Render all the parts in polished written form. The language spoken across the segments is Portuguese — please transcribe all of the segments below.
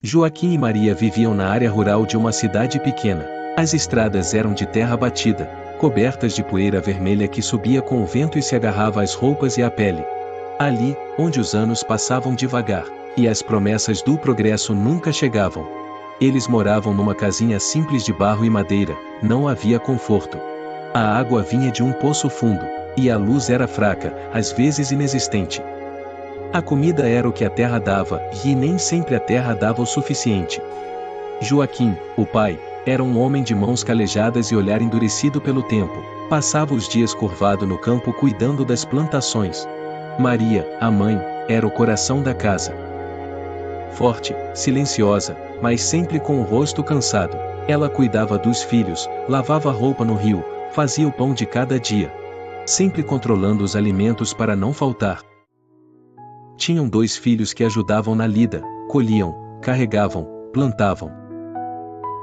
Joaquim e Maria viviam na área rural de uma cidade pequena. As estradas eram de terra batida, cobertas de poeira vermelha que subia com o vento e se agarrava às roupas e à pele. Ali, onde os anos passavam devagar, e as promessas do progresso nunca chegavam. Eles moravam numa casinha simples de barro e madeira, não havia conforto. A água vinha de um poço fundo, e a luz era fraca, às vezes inexistente. A comida era o que a terra dava, e nem sempre a terra dava o suficiente. Joaquim, o pai, era um homem de mãos calejadas e olhar endurecido pelo tempo. Passava os dias curvado no campo cuidando das plantações. Maria, a mãe, era o coração da casa. Forte, silenciosa, mas sempre com o rosto cansado. Ela cuidava dos filhos, lavava a roupa no rio, fazia o pão de cada dia. Sempre controlando os alimentos para não faltar. Tinham 2 filhos que ajudavam na lida, colhiam, carregavam, plantavam.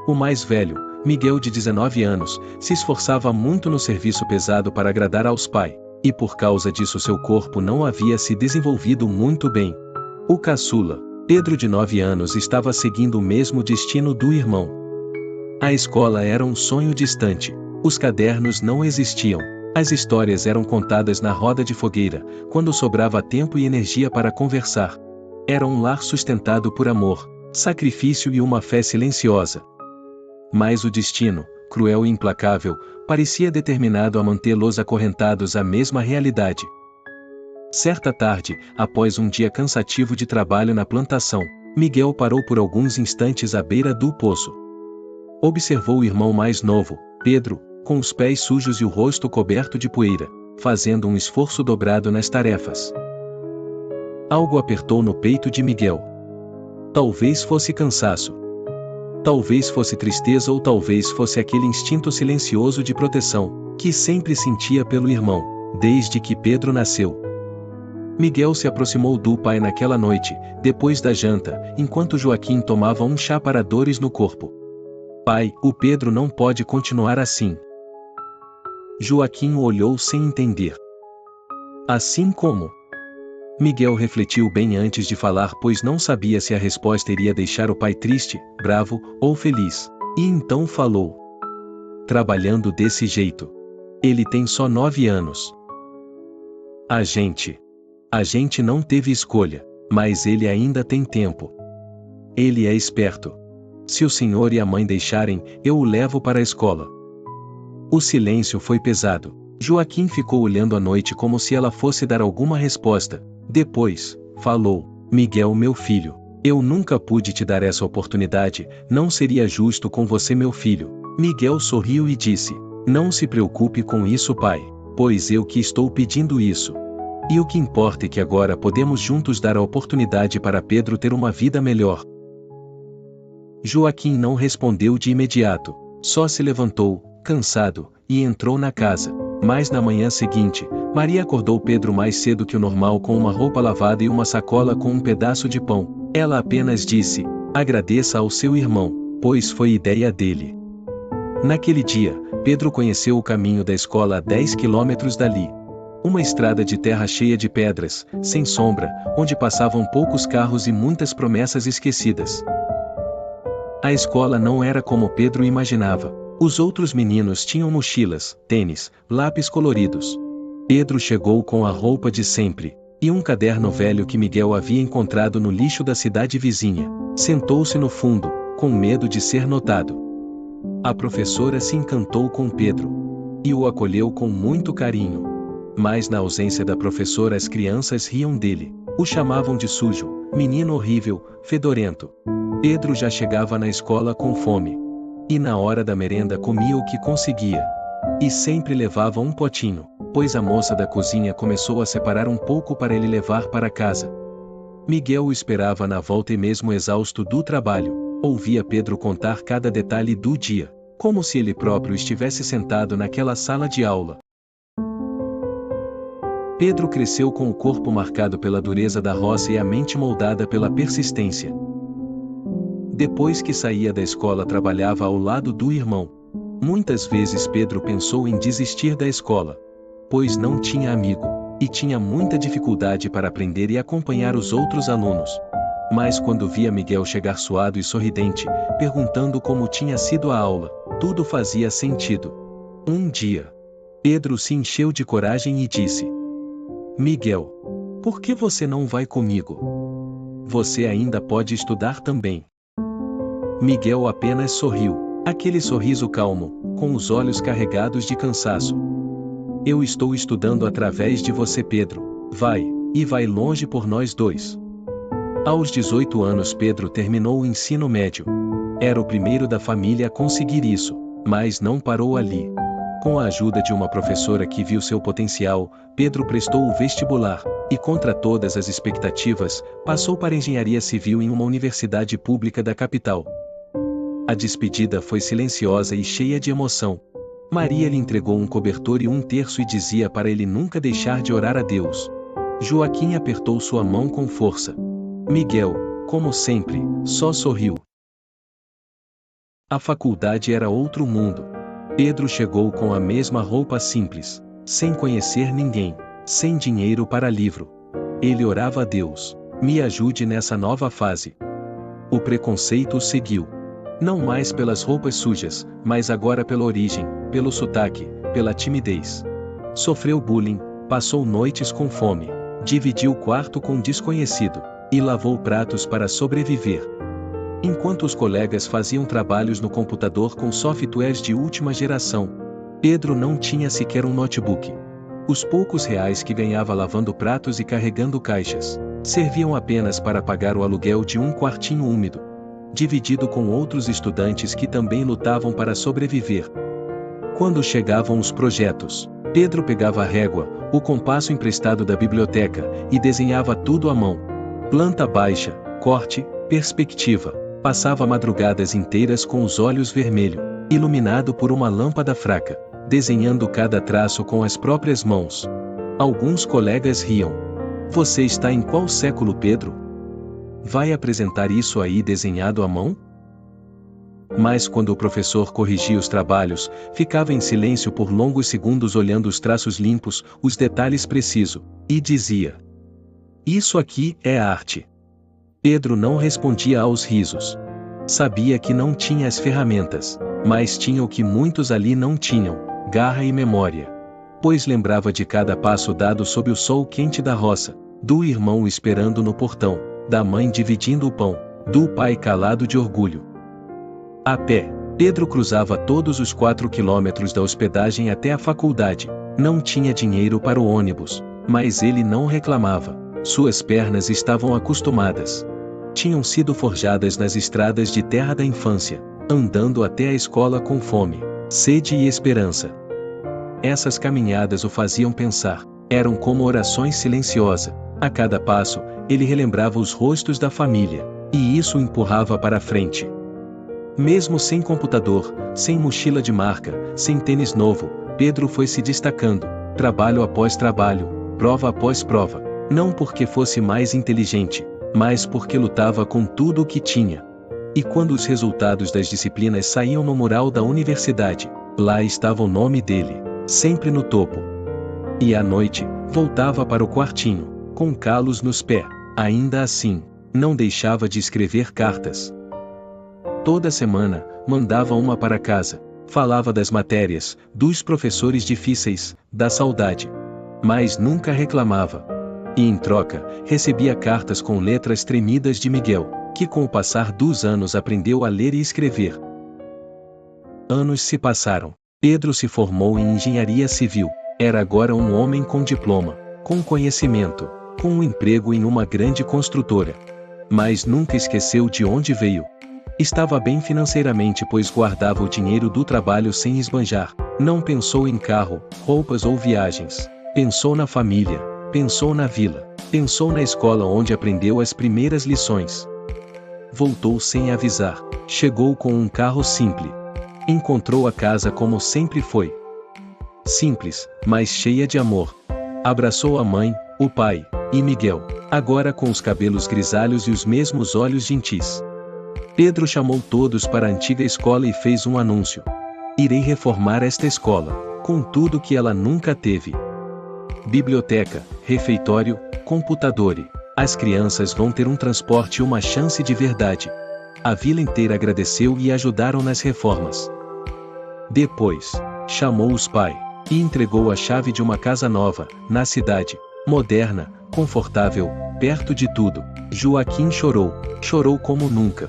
O mais velho, Miguel de 19 anos, se esforçava muito no serviço pesado para agradar aos pais, e por causa disso seu corpo não havia se desenvolvido muito bem. O caçula, Pedro de 9 anos, estava seguindo o mesmo destino do irmão. A escola era um sonho distante, os cadernos não existiam. As histórias eram contadas na roda de fogueira, quando sobrava tempo e energia para conversar. Era um lar sustentado por amor, sacrifício e uma fé silenciosa. Mas o destino, cruel e implacável, parecia determinado a mantê-los acorrentados à mesma realidade. Certa tarde, após um dia cansativo de trabalho na plantação, Miguel parou por alguns instantes à beira do poço. Observou o irmão mais novo, Pedro, com os pés sujos e o rosto coberto de poeira, fazendo um esforço dobrado nas tarefas. Algo apertou no peito de Miguel. Talvez fosse cansaço. Talvez fosse tristeza ou talvez fosse aquele instinto silencioso de proteção, que sempre sentia pelo irmão, desde que Pedro nasceu. Miguel se aproximou do pai naquela noite, depois da janta, enquanto Joaquim tomava um chá para dores no corpo. Pai, o Pedro não pode continuar assim. Joaquim o olhou sem entender. Assim como? Miguel refletiu bem antes de falar, pois não sabia se a resposta iria deixar o pai triste, bravo ou feliz. E então falou. Trabalhando desse jeito. Ele tem só 9 anos. A gente não teve escolha, mas ele ainda tem tempo. Ele é esperto. Se o senhor e a mãe deixarem, eu o levo para a escola. O silêncio foi pesado. Joaquim ficou olhando a noite como se ela fosse dar alguma resposta. Depois, falou: Miguel, meu filho, eu nunca pude te dar essa oportunidade, não seria justo com você, meu filho. Miguel sorriu e disse: Não se preocupe com isso, pai, pois eu que estou pedindo isso. E o que importa é que agora podemos juntos dar a oportunidade para Pedro ter uma vida melhor. Joaquim não respondeu de imediato, só se levantou, cansado, e entrou na casa. Mas na manhã seguinte, Maria acordou Pedro mais cedo que o normal com uma roupa lavada e uma sacola com um pedaço de pão. Ela apenas disse: Agradeça ao seu irmão, pois foi ideia dele. Naquele dia, Pedro conheceu o caminho da escola a 10 quilômetros dali. Uma estrada de terra cheia de pedras, sem sombra, onde passavam poucos carros e muitas promessas esquecidas. A escola não era como Pedro imaginava. Os outros meninos tinham mochilas, tênis, lápis coloridos. Pedro chegou com a roupa de sempre, e um caderno velho que Miguel havia encontrado no lixo da cidade vizinha. Sentou-se no fundo, com medo de ser notado. A professora se encantou com Pedro e o acolheu com muito carinho. Mas na ausência da professora as crianças riam dele. O chamavam de sujo, menino horrível, fedorento. Pedro já chegava na escola com fome. E na hora da merenda comia o que conseguia. E sempre levava um potinho, pois a moça da cozinha começou a separar um pouco para ele levar para casa. Miguel o esperava na volta e mesmo exausto do trabalho, ouvia Pedro contar cada detalhe do dia, como se ele próprio estivesse sentado naquela sala de aula. Pedro cresceu com o corpo marcado pela dureza da roça e a mente moldada pela persistência. Depois que saía da escola trabalhava ao lado do irmão. Muitas vezes Pedro pensou em desistir da escola, pois não tinha amigo, e tinha muita dificuldade para aprender e acompanhar os outros alunos. Mas quando via Miguel chegar suado e sorridente, perguntando como tinha sido a aula, tudo fazia sentido. Um dia, Pedro se encheu de coragem e disse: Miguel, por que você não vai comigo? Você ainda pode estudar também. Miguel apenas sorriu, aquele sorriso calmo, com os olhos carregados de cansaço. Eu estou estudando através de você, Pedro. Vai, e vai longe por nós dois. Aos 18 anos Pedro terminou o ensino médio. Era o primeiro da família a conseguir isso, mas não parou ali. Com a ajuda de uma professora que viu seu potencial, Pedro prestou o vestibular, e contra todas as expectativas, passou para engenharia civil em uma universidade pública da capital. A despedida foi silenciosa e cheia de emoção. Maria lhe entregou um cobertor e um terço e dizia para ele nunca deixar de orar a Deus. Joaquim apertou sua mão com força. Miguel, como sempre, só sorriu. A faculdade era outro mundo. Pedro chegou com a mesma roupa simples, sem conhecer ninguém, sem dinheiro para livro. Ele orava a Deus: me ajude nessa nova fase. O preconceito o seguiu. Não mais pelas roupas sujas, mas agora pela origem, pelo sotaque, pela timidez. Sofreu bullying, passou noites com fome, dividiu o quarto com um desconhecido, e lavou pratos para sobreviver. Enquanto os colegas faziam trabalhos no computador com softwares de última geração, Pedro não tinha sequer um notebook. Os poucos reais que ganhava lavando pratos e carregando caixas, serviam apenas para pagar o aluguel de um quartinho úmido, dividido com outros estudantes que também lutavam para sobreviver. Quando chegavam os projetos, Pedro pegava a régua, o compasso emprestado da biblioteca, e desenhava tudo à mão. Planta baixa, corte, perspectiva. Passava madrugadas inteiras com os olhos vermelhos, iluminado por uma lâmpada fraca, desenhando cada traço com as próprias mãos. Alguns colegas riam. Você está em qual século, Pedro? Vai apresentar isso aí desenhado à mão? Mas quando o professor corrigia os trabalhos, ficava em silêncio por longos segundos olhando os traços limpos, os detalhes precisos, e dizia: isso aqui é arte. Pedro não respondia aos risos. Sabia que não tinha as ferramentas, mas tinha o que muitos ali não tinham: garra e memória. Pois lembrava de cada passo dado sob o sol quente da roça, do irmão esperando no portão, da mãe dividindo o pão, do pai calado de orgulho. A pé, Pedro cruzava todos os 4 quilômetros da hospedagem até a faculdade. Não tinha dinheiro para o ônibus, mas ele não reclamava. Suas pernas estavam acostumadas. Tinham sido forjadas nas estradas de terra da infância, andando até a escola com fome, sede e esperança. Essas caminhadas o faziam pensar, eram como orações silenciosas. A cada passo, ele relembrava os rostos da família, e isso o empurrava para a frente. Mesmo sem computador, sem mochila de marca, sem tênis novo, Pedro foi se destacando, trabalho após trabalho, prova após prova. Não porque fosse mais inteligente, mas porque lutava com tudo o que tinha. E quando os resultados das disciplinas saíam no mural da universidade, lá estava o nome dele, sempre no topo. E à noite, voltava para o quartinho, com calos nos pés. Ainda assim, não deixava de escrever cartas. Toda semana, mandava uma para casa, falava das matérias, dos professores difíceis, da saudade. Mas nunca reclamava. E em troca, recebia cartas com letras tremidas de Miguel, que com o passar dos anos aprendeu a ler e escrever. Anos se passaram. Pedro se formou em engenharia civil. Era agora um homem com diploma, com conhecimento, com um emprego em uma grande construtora. Mas nunca esqueceu de onde veio. Estava bem financeiramente, pois guardava o dinheiro do trabalho sem esbanjar. Não pensou em carro, roupas ou viagens. Pensou na família. Pensou na vila, pensou na escola onde aprendeu as primeiras lições. Voltou sem avisar, chegou com um carro simples. Encontrou a casa como sempre foi. Simples, mas cheia de amor. Abraçou a mãe, o pai, e Miguel, agora com os cabelos grisalhos e os mesmos olhos gentis. Pedro chamou todos para a antiga escola e fez um anúncio: irei reformar esta escola, com tudo que ela nunca teve. Biblioteca, refeitório, computador, As crianças vão ter um transporte e uma chance de verdade. A vila inteira agradeceu e ajudaram nas reformas. Depois, chamou os pais e entregou a chave de uma casa nova, na cidade, moderna, confortável, perto de tudo. Joaquim chorou como nunca.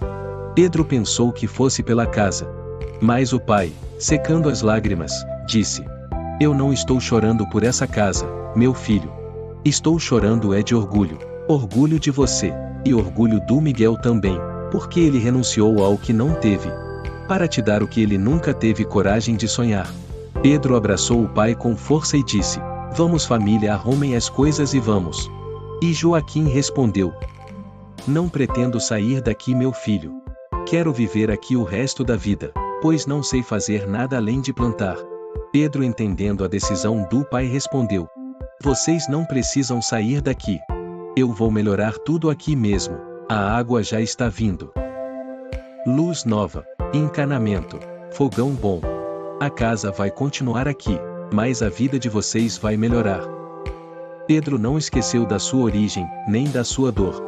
Pedro pensou que fosse pela casa. Mas o pai, secando as lágrimas, disse: Eu não estou chorando por essa casa, meu filho. Estou chorando de orgulho. Orgulho de você, e orgulho do Miguel também, porque ele renunciou ao que não teve, para te dar o que ele nunca teve coragem de sonhar. Pedro abraçou o pai com força e disse: Vamos família, arrumem as coisas e vamos. E Joaquim respondeu: Não pretendo sair daqui, meu filho. Quero viver aqui o resto da vida, pois não sei fazer nada além de plantar. Pedro, entendendo a decisão do pai, respondeu: Vocês não precisam sair daqui. Eu vou melhorar tudo aqui mesmo. A água já está vindo. Luz nova, encanamento, fogão bom. A casa vai continuar aqui, mas a vida de vocês vai melhorar. Pedro não esqueceu da sua origem, nem da sua dor.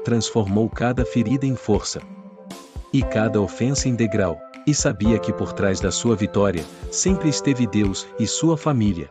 Transformou cada ferida em força e cada ofensa em degrau, e sabia que por trás da sua vitória sempre esteve Deus e sua família.